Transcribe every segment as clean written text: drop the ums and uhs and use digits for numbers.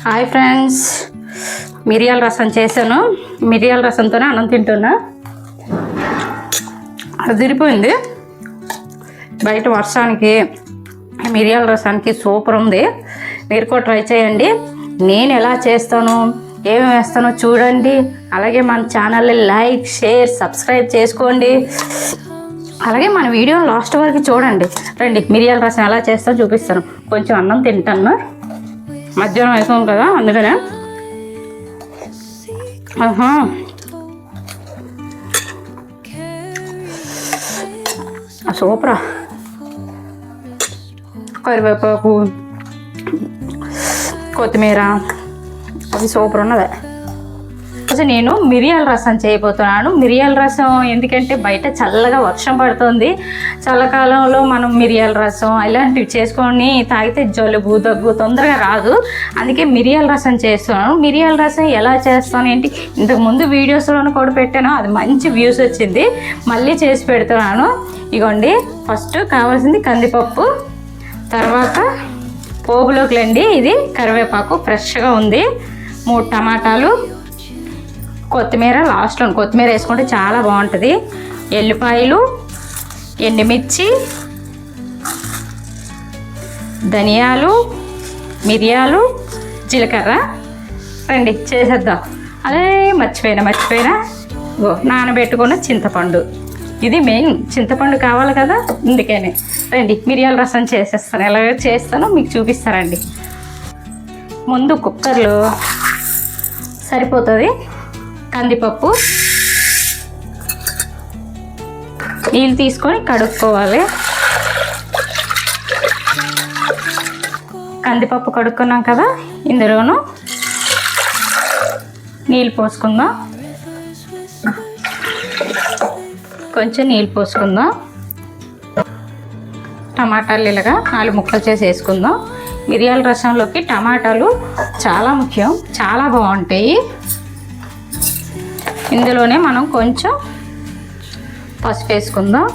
Hi friends, మిరియాల రసం చేశాను. మిరియాల రసంతోనే అన్నం తింటున్నా. అదిరిపోయింది. బయట వర్షానికి మిరియాల రసానికి సూపర్ ఉంది. మీరు కూడా ట్రై చేయండి. నేను ఎలా చేస్తాను, ఏమేమి వేస్తానో చూడండి. అలాగే మన ఛానల్ని లైక్, షేర్, సబ్స్క్రైబ్ చేసుకోండి. అలాగే మన వీడియో లాస్ట్ వరకు చూడండి. రండి, మిరియాల రసం ఎలా చేస్తానో చూపిస్తాను. కొంచెం అన్నం తింటాను, మధ్యాహ్నం అవుతుంది కదా, అందుకనే. సూపరా. కరివేపాకు, కొత్తిమీర, అవి సూపర్ ఉన్నది. అసలు నేను మిరియాల రసం చేయబోతున్నాను. మిరియాల రసం ఎందుకంటే బయట చల్లగా వర్షం పడుతుంది. చల్లకాలంలో మనం మిరియాల రసం ఇలాంటివి చేసుకొని తాగితే జలుబు, దగ్గు తొందరగా రాదు. అందుకే మిరియాల రసం చేస్తున్నాను. మిరియాల రసం ఎలా చేస్తాను ఏంటి, ఇంతకుముందు వీడియోస్లోనూ కూడా పెట్టాను, అది మంచి వ్యూస్ వచ్చింది. మళ్ళీ చేసి పెడుతున్నాను. ఇగోండి, ఫస్ట్ కావాల్సింది కందిపప్పు, తర్వాత పోపులోకి ఇది కరివేపాకు ఫ్రెష్గా ఉంది, 3 టమాటాలు, కొత్తిమీర, లాస్ట్లో కొత్తిమీర వేసుకుంటే చాలా బాగుంటుంది, ఎల్లిపాయలు, ఎండుమిర్చి, ధనియాలు, మిరియాలు, జీలకర్ర. రండి చేసేద్దాం. అదే మర్చిపోయినా నానబెట్టుకున్న చింతపండు. ఇది మెయిన్, చింతపండు కావాలి కదా, అందుకనే. రండి మిరియాల రసం చేసేస్తాను. ఎలా చేస్తానో మీకు చూపిస్తారండి. ముందు కుక్కర్లో సరిపోతుంది కందిపప్పు, నీళ్ళు తీసుకొని కడుక్కోవాలి. కందిపప్పు కడుక్కున్నాం కదా, ఇందులోనూ నీళ్ళు పోసుకుందాం. కొంచెం నీళ్ళు పోసుకుందాం. టమాటాలు ఇలాగా 4 ముక్కలు చేసి వేసుకుందాం. మిరియాల రసంలోకి టమాటాలు చాలా ముఖ్యం, చాలా బాగుంటాయి. ఇందులోనే మనం కొంచెం పసుపు వేసుకుందాం.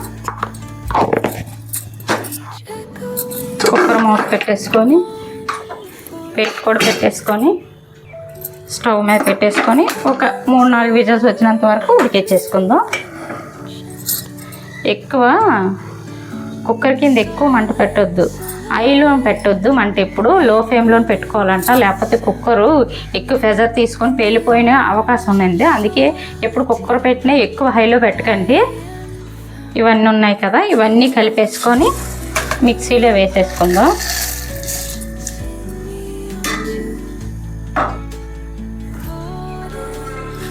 కుక్కర్ మూత పెట్టేసుకొని పెట్టేసుకొని స్టవ్ మీద పెట్టేసుకొని ఒక 3-4 విజిల్స్ వచ్చినంత వరకు ఉడికించేసుకుందాం. ఎక్కువ కుక్కర్ కింద ఎక్కువ మంట పెట్టొద్దు, హైలో పెట్టొద్దు. మంట ఎప్పుడు లో ఫ్లేమ్లో పెట్టుకోవాలంట, లేకపోతే కుక్కరు ఎక్కువ ప్రెజర్ తీసుకొని పేలిపోయిన అవకాశం ఉందండి. అందుకే ఎప్పుడు కుక్కర్ పెట్టినా ఎక్కువ హైలో పెట్టకండి. ఇవన్నీ ఉన్నాయి కదా, ఇవన్నీ కలిపేసుకొని మిక్సీలో వేసేసుకుందాం.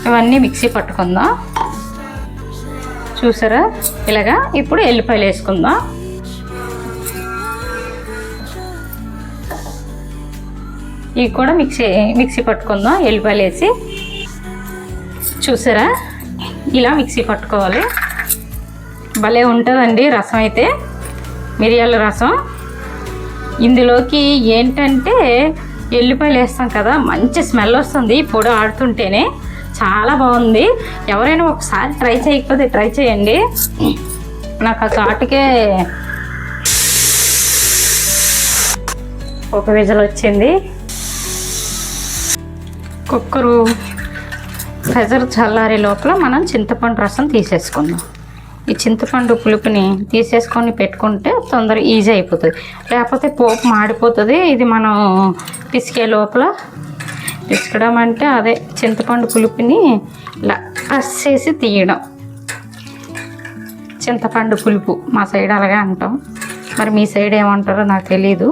ఇవన్నీ మిక్సీ పట్టుకుందాం. చూసారా ఇలాగా. ఇప్పుడు ఎల్లిపాయలు వేసుకుందాం. ఇవి కూడా మిక్సీ పట్టుకుందాం. ఎల్లిపాయలు వేసి చూసారా, ఇలా మిక్సీ పట్టుకోవాలి. భలే ఉంటుందండి రసం అయితే, మిరియాల రసం. ఇందులోకి ఏంటంటే ఎల్లిపాయలు వేస్తాం కదా, మంచి స్మెల్ వస్తుంది పొడి ఆడుతుంటేనే, చాలా బాగుంది. ఎవరైనా ఒకసారి ట్రై చేయకపోతే ట్రై చేయండి. నాకు ఆ ఘాటుకే ఒక విజిల్ వచ్చింది. కుక్కరు ప్రెజర్ చల్లారే లోపల మనం చింతపండు రసం తీసేసుకుందాం. ఈ చింతపండు పులుపుని తీసేసుకొని పెట్టుకుంటే తొందరగా ఈజీ అయిపోతుంది. లేకపోతే పోపు మాడిపోతుంది. ఇది మనం పిసికే లోపల, పిసకడం అంటే అదే చింతపండు పులుపుని ఇలా ప్రెస్ చేసి తీయడం. చింతపండు పులుపు మా సైడ్ అలాగే అంటాం, మరి మీ సైడ్ ఏమంటారో నాకు తెలీదు.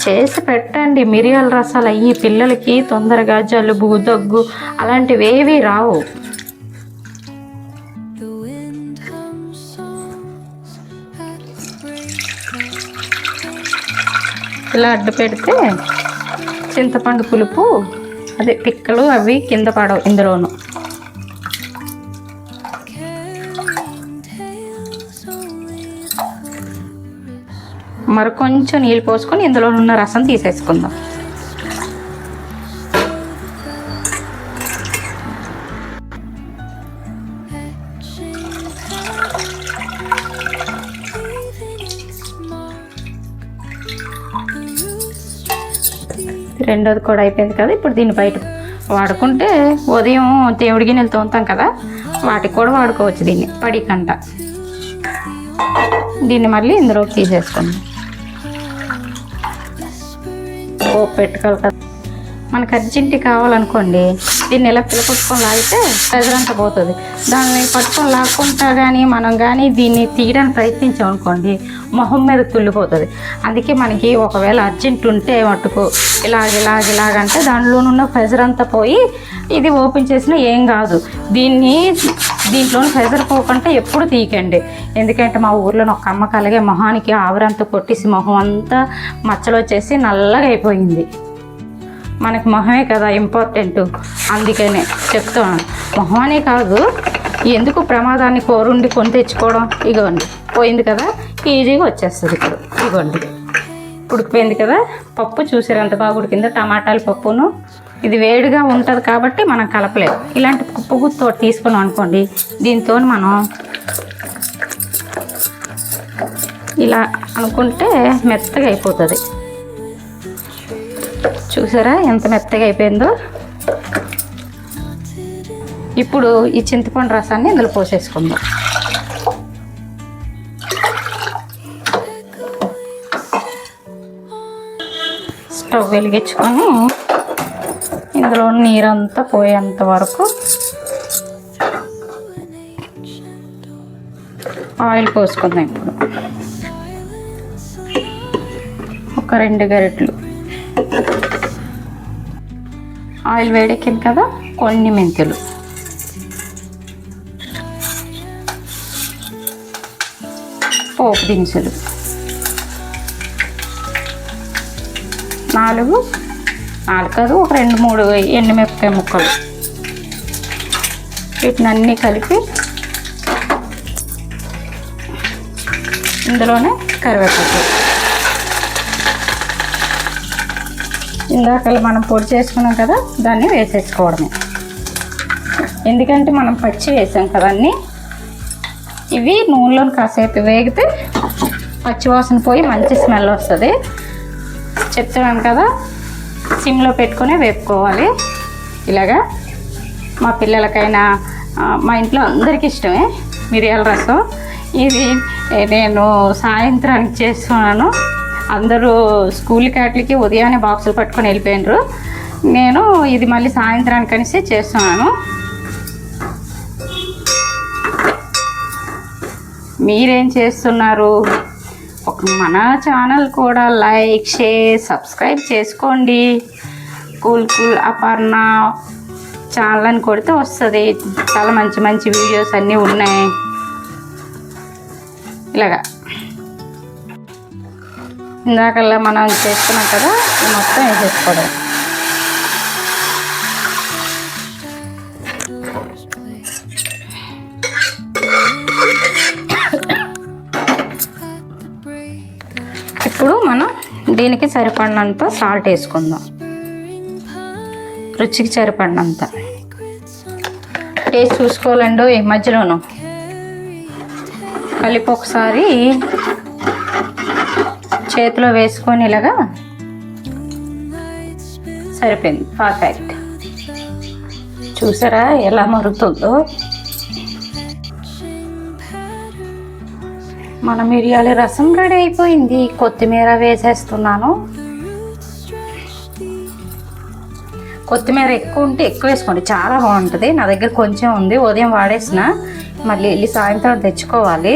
చేసి పెట్టండి మిరియాల రసాలు. అయ్యి పిల్లలకి తొందరగా జలుబు, దగ్గు అలాంటివి ఏవి రావు. ఇలా అడ్డు పెడితే చింతపండు పులుపు, అదే పిక్కలు అవి కింద పడవు ఇందులోను. మరి కొంచెం నీళ్ళు పోసుకొని ఇందులో ఉన్న రసం తీసేసుకుందాం. రెండోది కూడా అయిపోయింది కదా. ఇప్పుడు దీన్ని బయట వాడుకుంటే ఉదయం దేవుడి గిన్నెలు తోముతాం కదా, వాటికి కూడా వాడుకోవచ్చు దీన్ని పడికంట. దీన్ని మళ్ళీ ఇందులోకి తీసేసుకుందాం. పోపు పెట్టుకోవాలి కదా, మనకు అర్జెంట్ కావాలనుకోండి దీన్ని ఇలా పిల్లపట్టుకొని లాగితే ప్రెజర్ అంతా పోతుంది. దాన్ని పట్టుకొని లాక్కుంటా కానీ మనం కానీ దీన్ని తీయడానికి ప్రయత్నించాం అనుకోండి మొహం మీద తుల్లిపోతుంది. అందుకే మనకి ఒకవేళ అర్జెంట్ ఉంటే మట్టుకు ఇలాగంటే దానిలోనున్న ప్రెజర్ అంతా పోయి ఇది ఓపెన్ చేసినా ఏం కాదు. దీంట్లోని ప్రెజర్ పోకుండా ఎప్పుడు తీయకండి. ఎందుకంటే మా ఊర్లో ఒక అమ్మకి అలాగే మొహానికి ఆవిరంతా కొట్టేసి మొహం అంతా మచ్చలు వచ్చేసి నల్లగా అయిపోయింది. మనకు మొహమే కదా ఇంపార్టెంట్, అందుకనే చెప్తాను. మొహమే కాదు, ఎందుకు ప్రమాదాన్ని కోరుండి కొని తెచ్చుకోవడం. ఇగోండి పోయింది కదా, ఈజీగా వచ్చేస్తుంది. ఇప్పుడు ఇగోండి ఉడికిపోయింది కదా. పప్పు చూసారు ఎంత బాగా ఉడికిందో, టమాటాల పప్పును. ఇది వేడిగా ఉంటుంది కాబట్టి మనం కలపలేదు. ఇలాంటి పప్పు గుత్తో తీసుకున్నాం అనుకోండి, దీంతో మనం ఇలా అనుకుంటే మెత్తగా అయిపోతుంది. చూసారా ఎంత మెత్తగా అయిపోయిందో. ఇప్పుడు ఈ చింతపండు రసాన్ని ఇందులో పోసేసుకుందాం. స్టవ్ వెలిగించుకొని ఇందులో నీరంతా పోయేంత వరకు ఆయిల్ పోసుకుందాం. ఇప్పుడు ఒక 2 గరిటెలు ఆయిల్ వేడెక్కింది కదా, కొన్ని మెంతులు, పోపు దినుసులు 4 కాదు, ఒక 2-3 ఎండుమిరపకాయ ముక్కలు, వీటిని అన్నీ కలిపి ఇందులోనే కరివేపాకు, ఇందాక మనం పొడి చేసుకున్నాం కదా దాన్ని వేసేసుకోవడమే. ఎందుకంటే మనం పచ్చి వేసాం కదా అన్నీ. ఇవి నూనెలో కాసేపు వేగితే పచ్చివాసన పోయి మంచి స్మెల్ వస్తుంది. చెప్తున్నాను కదా, సిమ్లో పెట్టుకొని వేపుకోవాలి. ఇలాగా మా పిల్లలకైనా మా ఇంట్లో అందరికీ ఇష్టమే మిరియాల రసం. ఇది నేను సాయంత్రానికి చేస్తున్నాను. అందరూ స్కూల్కి వాటికి ఉదయాన్నే బాక్సులు పట్టుకొని వెళ్ళిపోయినారు. నేను ఇది మళ్ళీ సాయంత్రానికి అనేసి చేస్తున్నాను. మీరేం చేస్తున్నారు? మన ఛానల్ కూడా లైక్, షేర్, సబ్స్క్రైబ్ చేసుకోండి. కూల్ అపర్ణ ఛానల్ అని కొడితే వస్తుంది. చాలా మంచి మంచి వీడియోస్ అన్నీ ఉన్నాయి. ఇలాగా ఇందాకల్లా మనం చేసుకున్నాం కదా, మొత్తం వేసేసుకోవడం. ఇప్పుడు మనం దీనికి సరిపడినంత సాల్ట్ వేసుకుందాం. రుచికి సరిపడినంత టేస్ట్ చూసుకోవాలండి. ఈ మధ్యలోనూ కలిపి ఒకసారి చేతిలో వేసుకొని ఇలాగా సరిపోయింది, పర్ఫెక్ట్. చూసారా ఎలా మరుగుతుందో. మన మిరియాల రసం రెడీ అయిపోయింది. కొత్తిమీర వేసేస్తున్నాను. కొత్తిమీర ఎక్కువ ఉంటే ఎక్కువ వేసుకోండి, చాలా బాగుంటుంది. నా దగ్గర కొంచెం ఉంది, ఉదయం వాడేసిన, మళ్ళీ వెళ్ళి సాయంత్రం తెచ్చుకోవాలి.